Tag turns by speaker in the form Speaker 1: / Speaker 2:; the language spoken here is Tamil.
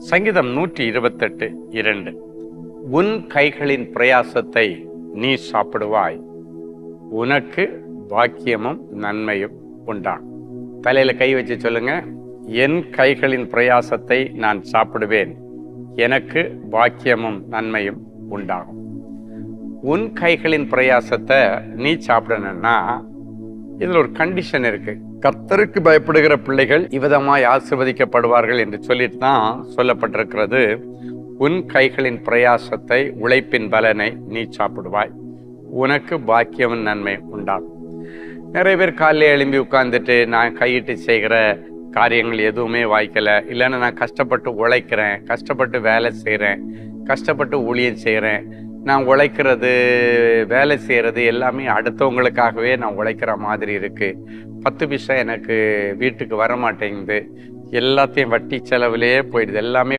Speaker 1: சங்கீதம் 128:2. உன் கைகளின் பிரயாசத்தை நீ சாப்பிடுவாய், உனக்கு பாக்கியமும் நன்மையும் உண்டாகும். தலையில கை வச்சு சொல்லுங்க, என் கைகளின் பிரயாசத்தை நான் சாப்பிடுவேன், எனக்கு பாக்கியமும் நன்மையும் உண்டாகும். உன் கைகளின் பிரயாசத்தை நீ சாப்பிடணும்னா இதுல ஒரு கண்டிஷன் இருக்கு. கர்த்தருக்கு பயப்படுகிற பிள்ளைகள் இவ்விதமாய் ஆசீர்வதிக்கப்படுவார்கள் என்று சொல்லிட்டு தான் சொல்லப்பட்டிருக்கிறது. உன் கைகளின் பிரயாசத்தை, உழைப்பின் பலனை நீ சாப்பிடுவாய், உனக்கு பாக்கியமும் நன்மை உண்டாகும். நிறைய பேர் காலையில் எழும்பி உட்கார்ந்துட்டு நான் கையிட்டு செய்கிற காரியங்கள் எதுவுமே வாய்க்கலை, இல்லைன்னா நான் கஷ்டப்பட்டு உழைக்கிறேன், கஷ்டப்பட்டு வேலை செய்கிறேன், கஷ்டப்பட்டு ஊழியம் செய்கிறேன், நான் உழைக்கிறது வேலை செய்கிறது எல்லாமே அடுத்தவங்களுக்காகவே நான் உழைக்கிற மாதிரி இருக்குது, 10 பைசா எனக்கு வீட்டுக்கு வர மாட்டேங்குது, எல்லாத்தையும் வட்டி செலவுலேயே போயிடுது, எல்லாமே